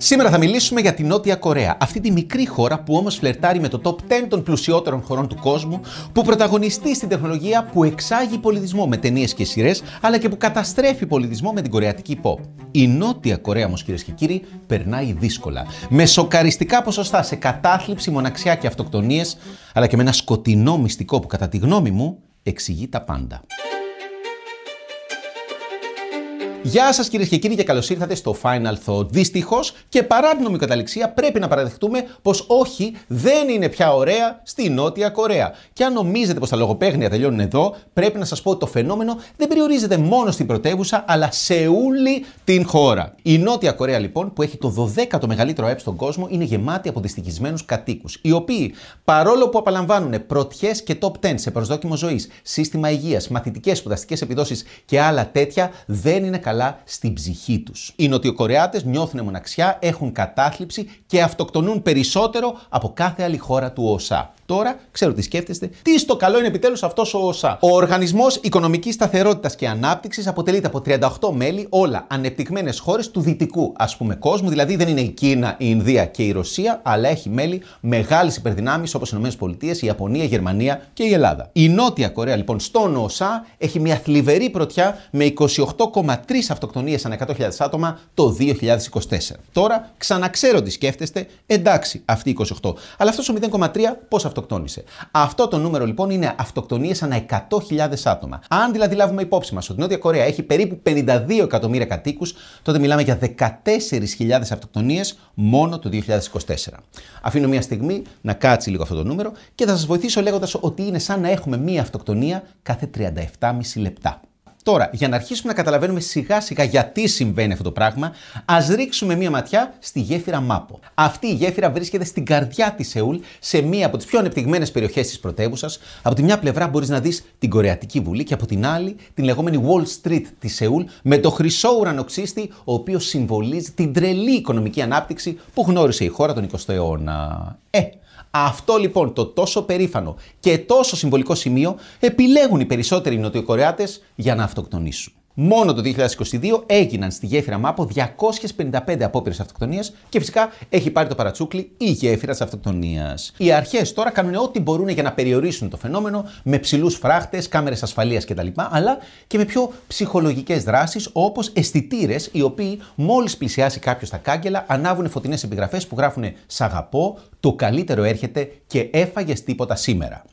Σήμερα θα μιλήσουμε για την Νότια Κορέα, αυτή τη μικρή χώρα που όμως φλερτάρει με το top 10 των πλουσιότερων χωρών του κόσμου, που πρωταγωνιστεί στην τεχνολογία, που εξάγει πολιτισμό με ταινίες και σειρές, αλλά και που καταστρέφει πολιτισμό με την κορεατική pop. Η Νότια Κορέα όμως, κυρίες και κύριοι, περνάει δύσκολα. Με σοκαριστικά ποσοστά σε κατάθλιψη, μοναξιά και αυτοκτονίες, αλλά και με ένα σκοτεινό μυστικό που, κατά τη γνώμη μου, εξηγεί τα πάντα. Γεια σας κυρίες και κύριοι και καλώς ήρθατε στο Final Thought. Δυστυχώς και παρά την ομικαταληξία πρέπει να παραδεχτούμε πως όχι, δεν είναι πια ωραία στη Νότια Κορέα. Και αν νομίζετε πως τα λογοπαίγνια τελειώνουν εδώ, πρέπει να σας πω ότι το φαινόμενο δεν περιορίζεται μόνο στην πρωτεύουσα, αλλά σε όλη την χώρα. Η Νότια Κορέα λοιπόν, που έχει το 12ο μεγαλύτερο ΑΕΠ στον κόσμο, είναι γεμάτη από δυστυχισμένους κατοίκους, οι οποίοι παρόλο που απαλαμβάνουν πρωτιές και top 10 σε προσδόκιμο ζωής, σύστημα υγείας, μαθητικές σπουδαστικές επιδόσεις και άλλα τέτοια, δεν είναι καλά στην ψυχή τους. Οι Νοτιοκορεάτες νιώθουν μοναξιά, έχουν κατάθλιψη και αυτοκτονούν περισσότερο από κάθε άλλη χώρα του ΟΣΑ. Τώρα ξέρω τι σκέφτεστε. Τι στο καλό είναι επιτέλους αυτός ο ΟΣΑ? Ο Οργανισμός Οικονομικής Σταθερότητας και Ανάπτυξης αποτελείται από 38 μέλη, όλα ανεπτυγμένες χώρες του δυτικού κόσμου, δηλαδή δεν είναι η Κίνα, η Ινδία και η Ρωσία, αλλά έχει μέλη μεγάλης υπερδυνάμεις όπως οι ΗΠΑ, η Ιαπωνία, η Γερμανία και η Ελλάδα. Η Νότια Κορέα λοιπόν στον ΟΣΑ έχει μια θλιβερή πρωτιά με 28,3 αυτοκτονίες ανά 100.000 άτομα το 2024. Τώρα ξαναξέρω τι σκέφτεστε, εντάξει αυτοί 28, αλλά αυτός ο 0,3 πώς αυτοκτόνησε? Αυτό το νούμερο λοιπόν είναι αυτοκτονίες ανά 100.000 άτομα. Αν δηλαδή λάβουμε υπόψη μας ότι η Νότια Κορέα έχει περίπου 52 εκατομμύρια κατοίκους, τότε μιλάμε για 14.000 αυτοκτονίες μόνο το 2024. Αφήνω μια στιγμή να κάτσει λίγο αυτό το νούμερο και θα σας βοηθήσω λέγοντας ότι είναι σαν να έχουμε μία αυτοκτονία κάθε 37,5 λεπτά. Τώρα, για να αρχίσουμε να καταλαβαίνουμε σιγά σιγά γιατί συμβαίνει αυτό το πράγμα, ας ρίξουμε μία ματιά στη γέφυρα Μάπο. Αυτή η γέφυρα βρίσκεται στην καρδιά της Σεούλ, σε μία από τις πιο ανεπτυγμένες περιοχές της πρωτεύουσας. Από τη μια πλευρά μπορείς να δεις την Κορεατική Βουλή και από την άλλη την λεγόμενη Wall Street της Σεούλ, με το χρυσό ουρανοξύστη, ο οποίος συμβολίζει την τρελή οικονομική ανάπτυξη που γνώρισε η χώρα τον 20ο αιώνα. Αυτό λοιπόν το τόσο περήφανο και τόσο συμβολικό σημείο επιλέγουν οι περισσότεροι Νοτιοκορεάτες για να αυτοκτονήσουν. Μόνο το 2022 έγιναν στη γέφυρα Μάπο 255 απόπειρες αυτοκτονίας και φυσικά έχει πάρει το παρατσούκλι η γέφυρα της αυτοκτονίας. Οι αρχές τώρα κάνουν ό,τι μπορούν για να περιορίσουν το φαινόμενο με ψηλούς φράχτες, κάμερες ασφαλείας κτλ. Αλλά και με πιο ψυχολογικές δράσεις όπως αισθητήρες, οι οποίοι μόλις πλησιάσει κάποιος στα κάγκελα ανάβουν φωτεινές επιγραφές που γράφουν «Σ' αγαπώ», «Το καλύτερο έρχεται» και «Έφαγες τίποτα σήμερα».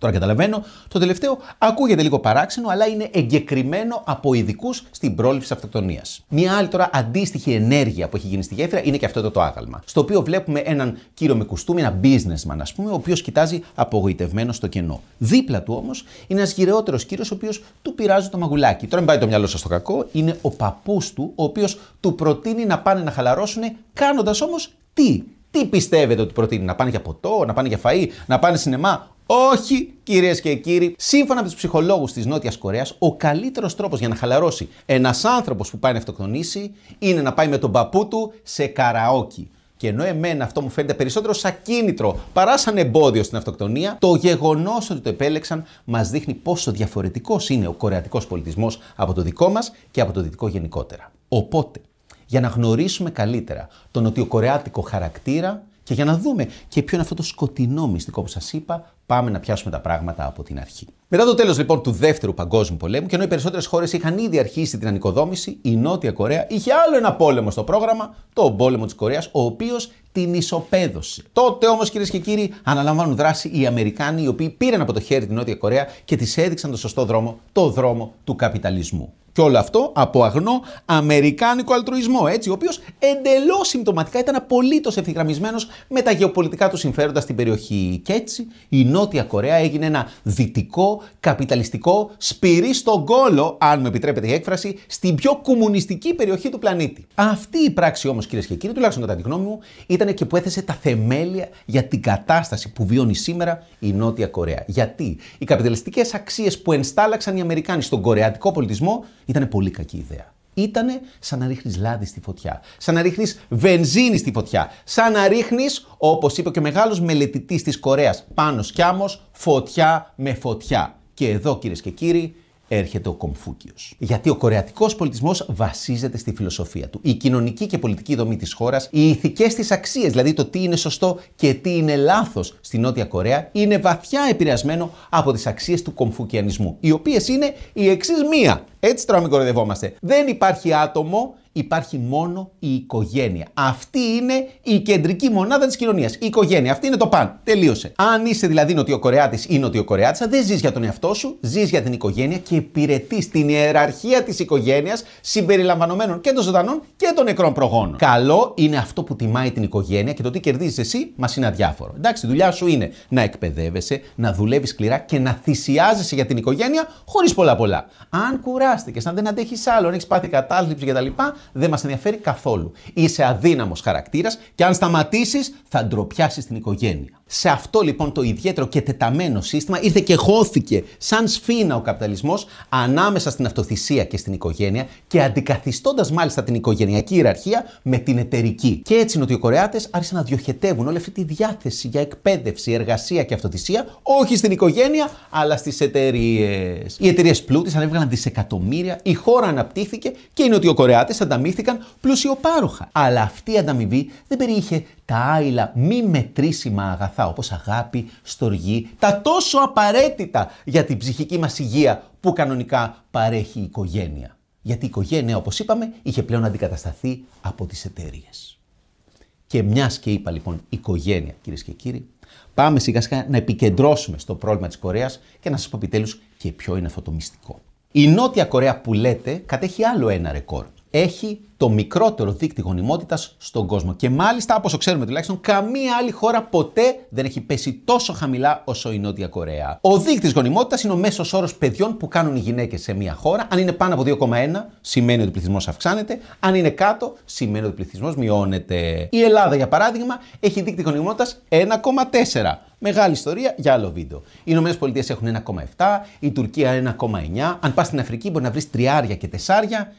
Τώρα καταλαβαίνω, το τελευταίο ακούγεται λίγο παράξενο, αλλά είναι εγκεκριμένο από ειδικούς στην πρόληψη αυτοκτονίας. Μια άλλη τώρα αντίστοιχη ενέργεια που έχει γίνει στη γέφυρα είναι και αυτό το άγαλμα. Στο οποίο βλέπουμε έναν κύριο με κουστούμι, ένα businessman, ο οποίος κοιτάζει απογοητευμένο στο κενό. Δίπλα του όμως είναι ένας γυρεότερος κύριος, ο οποίος του πειράζει το μαγουλάκι. Τώρα μην πάει το μυαλό σας στο κακό, είναι ο παππούς του, ο οποίος του προτείνει να πάνε να χαλαρώσουν, κάνοντας όμως τι? Τι πιστεύετε ότι προτείνει? Να πάνε για ποτό, να πάνε για φαΐ, να πάνε σινεμά? Όχι, κυρίες και κύριοι. Σύμφωνα με τους ψυχολόγους της Νότιας Κορέας, ο καλύτερος τρόπος για να χαλαρώσει ένας άνθρωπος που πάει να αυτοκτονήσει είναι να πάει με τον παππού του σε καραόκι. Και ενώ εμένα αυτό μου φαίνεται περισσότερο σαν κίνητρο παρά σαν εμπόδιο στην αυτοκτονία, το γεγονός ότι το επέλεξαν μας δείχνει πόσο διαφορετικός είναι ο κορεατικός πολιτισμός από το δικό μας και από το δυτικό γενικότερα. Οπότε, για να γνωρίσουμε καλύτερα τον νοτιοκορεάτικο χαρακτήρα και για να δούμε και ποιο είναι αυτό το σκοτεινό μυστικό που σας είπα, πάμε να πιάσουμε τα πράγματα από την αρχή. Μετά το τέλος λοιπόν του Δεύτερου Παγκόσμιου Πολέμου, και ενώ οι περισσότερες χώρες είχαν ήδη αρχίσει την ανοικοδόμηση, η Νότια Κορέα είχε άλλο ένα πόλεμο στο πρόγραμμα, τον πόλεμο της Κορέας, ο οποίος την ισοπαίδωσε. Τότε όμως, κυρίες και κύριοι, αναλαμβάνουν δράση οι Αμερικάνοι, οι οποίοι πήραν από το χέρι την Νότια Κορέα και της έδειξαν το σωστό δρόμο, το δρόμο του καπιταλισμού. Και όλο αυτό από αγνό αμερικάνικο αλτρουισμό, ο οποίος εντελώς συμπτωματικά ήταν απολύτως ευθυγραμμισμένος με τα γεωπολιτικά του συμφέροντα στην περιοχή. Και έτσι η Νότια Κορέα έγινε ένα δυτικό, καπιταλιστικό σπυρί στον κόλο, αν μου επιτρέπετε η έκφραση, στην πιο κομμουνιστική περιοχή του πλανήτη. Αυτή η πράξη όμως, κυρίες και κύριοι, τουλάχιστον κατά τη γνώμη μου, ήταν και που έθεσε τα θεμέλια για την κατάσταση που βιώνει σήμερα η Νότια Κορέα. Γιατί οι καπιταλιστικές αξίες που ενστάλλαξαν οι Αμερικάνοι στον κορεατικό πολιτισμό ήταν πολύ κακή ιδέα. Ήτανε σαν να ρίχνεις λάδι στη φωτιά, σαν να ρίχνεις βενζίνη στη φωτιά, σαν να ρίχνεις, όπως είπε και ο μεγάλος μελετητής της Κορέας, Πάνος Κιάμος, φωτιά με φωτιά. Και εδώ, κυρίες και κύριοι, έρχεται ο Κομφούκιος. Γιατί ο κορεατικός πολιτισμός βασίζεται στη φιλοσοφία του. Η κοινωνική και πολιτική δομή της χώρας, οι ηθικές της αξίες, δηλαδή το τι είναι σωστό και τι είναι λάθος στη Νότια Κορέα, είναι βαθιά επηρεασμένο από τις αξίες του Κομφουκιανισμού, οι οποίες είναι η εξής μία. Έτσι τώρα μην κοροϊδευόμαστε. Δεν υπάρχει άτομο, υπάρχει μόνο η οικογένεια. Αυτή είναι η κεντρική μονάδα της κοινωνίας. Η οικογένεια. Αυτή είναι το παν. Τελείωσε. Αν είσαι δηλαδή Νοτιοκορεάτης ή Νοτιοκορεάτισσα, δεν ζεις για τον εαυτό σου, ζεις για την οικογένεια και υπηρετείς την ιεραρχία της οικογένειας συμπεριλαμβανομένων και των ζωντανών και των νεκρών προγόνων. Καλό είναι αυτό που τιμάει την οικογένεια και το τι κερδίζεις εσύ μας είναι αδιάφορο. Εντάξει, η δουλειά σου είναι να εκπαιδεύεσαι, να δουλεύεις σκληρά και να θυσιάζεσαι για την οικογένεια χωρίς πολλά. Αν κουράστηκες, αν δεν αντέχεις άλλο, αν έχεις πάθει κατάθλιψη κτλ., δεν μας ενδιαφέρει καθόλου. Είσαι αδύναμος χαρακτήρας και αν σταματήσεις θα ντροπιάσεις την οικογένεια. Σε αυτό λοιπόν το ιδιαίτερο και τεταμένο σύστημα ήρθε και χώθηκε σαν σφήνα ο καπιταλισμός ανάμεσα στην αυτοθυσία και στην οικογένεια και αντικαθιστώντας μάλιστα την οικογενειακή ιεραρχία με την εταιρική. Και έτσι οι Νοτιοκορεάτες άρχισαν να διοχετεύουν όλη αυτή τη διάθεση για εκπαίδευση, εργασία και αυτοθυσία όχι στην οικογένεια αλλά στις εταιρείες. Οι εταιρείες πλούτησαν, έβγαλαν δισεκατομμύρια, η χώρα αναπτύχθηκε και οι Νοτιοκορεάτες ανταμείφθηκαν πλουσιοπάροχα. Αλλά αυτή η ανταμοιβή δεν περιείχε τα άειλα μη μετρήσιμα αγαθά όπως αγάπη, στοργή, τα τόσο απαραίτητα για την ψυχική μας υγεία που κανονικά παρέχει η οικογένεια. Γιατί η οικογένεια, όπως είπαμε, είχε πλέον αντικατασταθεί από τις εταιρείες. Και μιας και είπα λοιπόν οικογένεια, κυρίες και κύριοι, πάμε σιγά σιγά να επικεντρώσουμε στο πρόβλημα της Κορέας και να σας πω επιτέλους και ποιο είναι αυτό το μυστικό. Η Νότια Κορέα που λέτε κατέχει άλλο ένα ρεκόρ. Έχει το μικρότερο δείκτη γονιμότητας στον κόσμο. Και μάλιστα, όπως ξέρουμε τουλάχιστον, καμία άλλη χώρα ποτέ δεν έχει πέσει τόσο χαμηλά όσο η Νότια Κορέα. Ο δείκτης γονιμότητας είναι ο μέσος όρος παιδιών που κάνουν οι γυναίκες σε μια χώρα. Αν είναι πάνω από 2,1, σημαίνει ότι ο πληθυσμός αυξάνεται. Αν είναι κάτω, σημαίνει ότι ο πληθυσμός μειώνεται. Η Ελλάδα, για παράδειγμα, έχει δείκτη γονιμότητας 1,4. Μεγάλη ιστορία για άλλο βίντεο. Οι Ηνωμένες Πολιτείες έχουν 1,7, η Τουρκία 1,9. Αν πας στην Αφρική, μπορεί να βρεις τριάρια και τεσσάρια.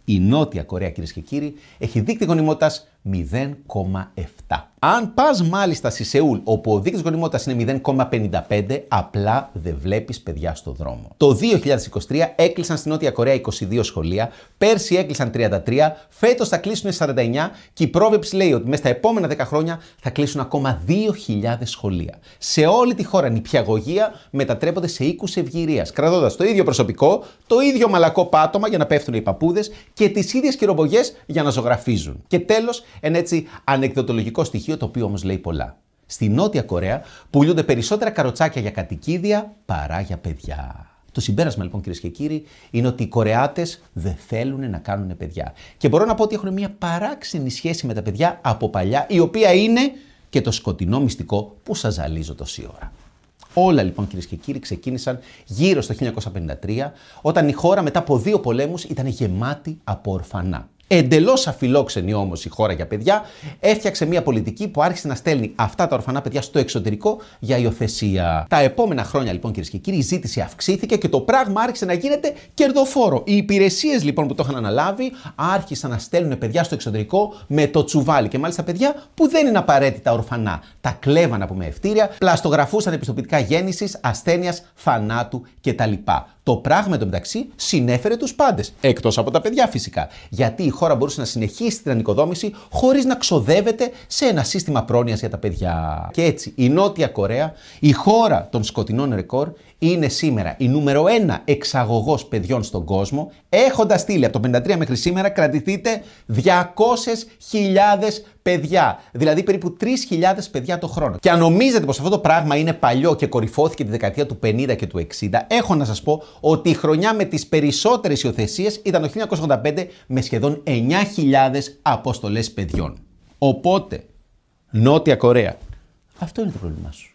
Η Νότια Κορέα, κυρίες και κύριοι, έχει δείκτη γονιμότητας 0,7. Αν πας μάλιστα στη Σεούλ, όπου ο δείκτης γονιμότητας είναι 0,55, απλά δεν βλέπεις παιδιά στο δρόμο. Το 2023 έκλεισαν στη Νότια Κορέα 22 σχολεία, πέρσι έκλεισαν 33, φέτος θα κλείσουν 49 και η πρόβλεψη λέει ότι μέσα στα επόμενα 10 χρόνια θα κλείσουν ακόμα 2.000 σχολεία. Σε όλη τη χώρα νηπιαγωγεία μετατρέπονται σε οίκους ευγυρίας, κρατώντας το ίδιο προσωπικό, το ίδιο μαλακό πάτωμα για να πέφτουν οι παππούδες και τις ίδιες χειρομπογιές για να ζωγραφίζουν. Και τέλος, ένα έτσι ανεκδοτολογικό στοιχείο το οποίο όμως λέει πολλά. Στη Νότια Κορέα πουλούνται περισσότερα καροτσάκια για κατοικίδια παρά για παιδιά. Το συμπέρασμα λοιπόν, κυρίες και κύριοι, είναι ότι οι Κορεάτες δεν θέλουν να κάνουν παιδιά. Και μπορώ να πω ότι έχουν μια παράξενη σχέση με τα παιδιά από παλιά, η οποία είναι και το σκοτεινό μυστικό που σας ζαλίζω τόση ώρα. Όλα λοιπόν, κυρίες και κύριοι, ξεκίνησαν γύρω στο 1953, όταν η χώρα μετά από 2 πολέμους ήταν γεμάτη από ορφανά. Εντελώς αφιλόξενη όμως η χώρα για παιδιά, έφτιαξε μια πολιτική που άρχισε να στέλνει αυτά τα ορφανά παιδιά στο εξωτερικό για υιοθεσία. Τα επόμενα χρόνια λοιπόν, κυρίες και κύριοι, η ζήτηση αυξήθηκε και το πράγμα άρχισε να γίνεται κερδοφόρο. Οι υπηρεσίες λοιπόν που το είχαν αναλάβει άρχισαν να στέλνουν παιδιά στο εξωτερικό με το τσουβάλι. Και μάλιστα παιδιά που δεν είναι απαραίτητα ορφανά. Τα κλέβαν από μευτήρια, πλαστογραφούσαν επιστοποιητικά γέννησης, ασθένειας, θανάτου κτλ. Το πράγμα εντωμεταξύ συνέφερε τους πάντες, εκτός από τα παιδιά φυσικά. Γιατί η χώρα μπορούσε να συνεχίσει την ανοικοδόμηση χωρίς να ξοδεύεται σε ένα σύστημα πρόνοιας για τα παιδιά. Και έτσι η Νότια Κορέα, η χώρα των σκοτεινών ρεκόρ, είναι σήμερα η νούμερο 1 εξαγωγός παιδιών στον κόσμο, έχοντας στείλει από το 1953 μέχρι σήμερα, κρατηθείτε, 200.000 παιδιά. Δηλαδή περίπου 3.000 παιδιά το χρόνο. Και αν νομίζετε πως αυτό το πράγμα είναι παλιό και κορυφώθηκε τη δεκαετία του 50 και του 60, έχω να σας πω ότι η χρονιά με τις περισσότερες υιοθεσίες ήταν το 1985 με σχεδόν 9.000 αποστολές παιδιών. Οπότε, Νότια Κορέα, αυτό είναι το πρόβλημά σου.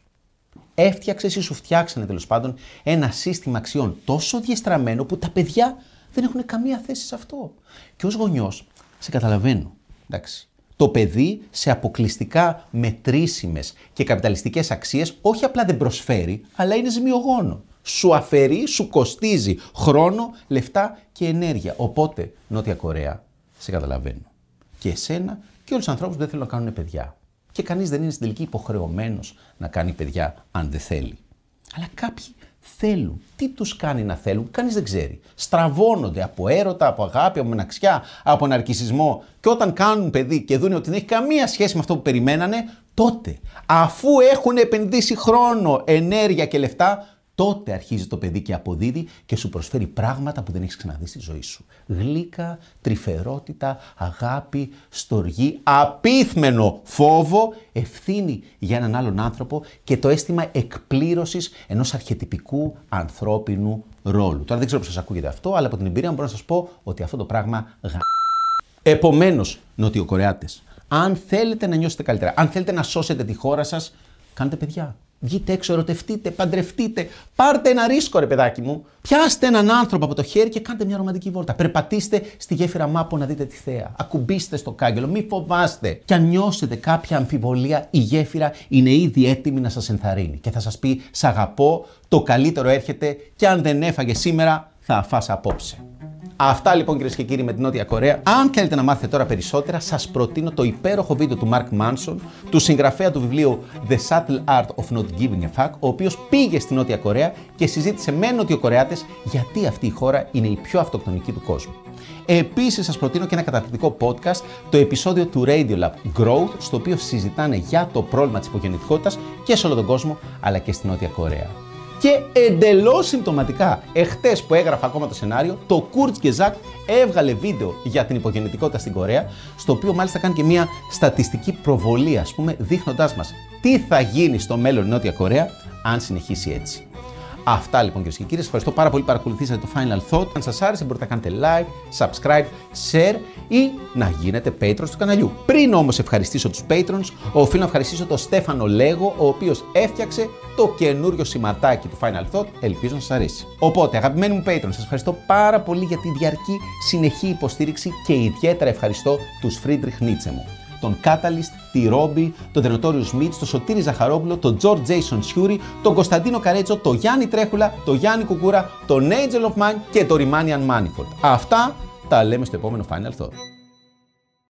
Έφτιαξες ή σου φτιάξανε τέλος πάντων ένα σύστημα αξιών τόσο διεστραμμένο που τα παιδιά δεν έχουν καμία θέση σε αυτό. Και ως γονιός, σε καταλαβαίνω, εντάξει. Το παιδί σε αποκλειστικά μετρήσιμες και καπιταλιστικές αξίες όχι απλά δεν προσφέρει, αλλά είναι ζημιογόνο. Σου αφαιρεί, σου κοστίζει χρόνο, λεφτά και ενέργεια. Οπότε, Νότια Κορέα, σε καταλαβαίνω. Και εσένα και όλους τους ανθρώπους που δεν θέλουν να κάνουν παιδιά. Και κανείς δεν είναι στην τελική υποχρεωμένος να κάνει παιδιά αν δεν θέλει. Αλλά κάποιοι θέλουν. Τι τους κάνει να θέλουν, κανείς δεν ξέρει. Στραβώνονται από έρωτα, από αγάπη, από μοναξιά, από ναρκισσισμό. Και όταν κάνουν παιδί και δουν ότι δεν έχει καμία σχέση με αυτό που περιμένανε, τότε, αφού έχουν επενδύσει χρόνο, ενέργεια και λεφτά, τότε αρχίζει το παιδί και αποδίδει και σου προσφέρει πράγματα που δεν έχεις ξαναδεί στη ζωή σου. Γλύκα, τρυφερότητα, αγάπη, στοργή, απίθμενο φόβο, ευθύνη για έναν άλλον άνθρωπο και το αίσθημα εκπλήρωσης ενός αρχετυπικού ανθρώπινου ρόλου. Τώρα δεν ξέρω πώς σας ακούγεται αυτό, αλλά από την εμπειρία μου μπορώ να σας πω ότι αυτό το πράγμα Επομένως, Νοτιοκορεάτες, αν θέλετε να νιώσετε καλύτερα, αν θέλετε να σώσετε τη χώρα σας, κάντε παιδιά. Βγείτε έξω, ερωτευτείτε, παντρευτείτε, πάρτε ένα ρίσκο ρε παιδάκι μου. Πιάστε έναν άνθρωπο από το χέρι και κάντε μια ρομαντική βόλτα. Περπατήστε στη γέφυρα Μάπο να δείτε τη θέα. Ακουμπήστε στο κάγκελο, μη φοβάστε. Και αν νιώσετε κάποια αμφιβολία, η γέφυρα είναι ήδη έτοιμη να σας ενθαρρύνει. Και θα σας πει, σ' αγαπώ, το καλύτερο έρχεται και αν δεν έφαγε σήμερα, θα φας απόψε. Αυτά λοιπόν κυρίες και κύριοι με την Νότια Κορέα. Αν θέλετε να μάθετε τώρα περισσότερα, σας προτείνω το υπέροχο βίντεο του Mark Manson, του συγγραφέα του βιβλίου The Subtle Art of Not Giving a Fuck, ο οποίος πήγε στη Νότια Κορέα και συζήτησε με Νοτιοκορεάτες γιατί αυτή η χώρα είναι η πιο αυτοκτονική του κόσμου. Επίσης σας προτείνω και ένα καταπληκτικό podcast, το επεισόδιο του Radiolab Growth, στο οποίο συζητάνε για το πρόβλημα της υπογεννητικότητας και σε όλο τον κόσμο, αλλά και στη Νότια Κορέα. Και εντελώς συμπτωματικά, εχθές που έγραφα ακόμα το σενάριο, το Kurzgesagt έβγαλε βίντεο για την υπογεννητικότητα στην Κορέα, στο οποίο μάλιστα κάνει και μια στατιστική προβολή, ας πούμε, δείχνοντάς μας τι θα γίνει στο μέλλον η Νότια Κορέα, αν συνεχίσει έτσι. Αυτά λοιπόν κυρίες και κύριοι, σας ευχαριστώ πάρα πολύ που παρακολουθήσατε το Final Thought. Αν σας άρεσε μπορείτε να κάνετε like, subscribe, share ή να γίνετε patrons του καναλιού. Πριν όμως ευχαριστήσω τους patrons, οφείλω να ευχαριστήσω τον Στέφανο Λέγο, ο οποίος έφτιαξε το καινούριο σηματάκι του Final Thought, ελπίζω να σας αρέσει. Οπότε αγαπημένοι μου patrons, σας ευχαριστώ πάρα πολύ για τη διαρκή συνεχή υποστήριξη και ιδιαίτερα ευχαριστώ τους Friedrich Nietzsche μου, τον Catalyst, τη Ρόμπι, τον Τερνοτόριο Σμιτς, τον Σωτήρη Ζαχαρόπουλο, τον George Jason Sciuri, τον Κωνσταντίνο Καρέτσο, τον Γιάννη Τρέχουλα, τον Γιάννη Κουκούρα, τον Angel of Mine και τον Riemannian Manifold. Αυτά τα λέμε στο επόμενο Final Thought.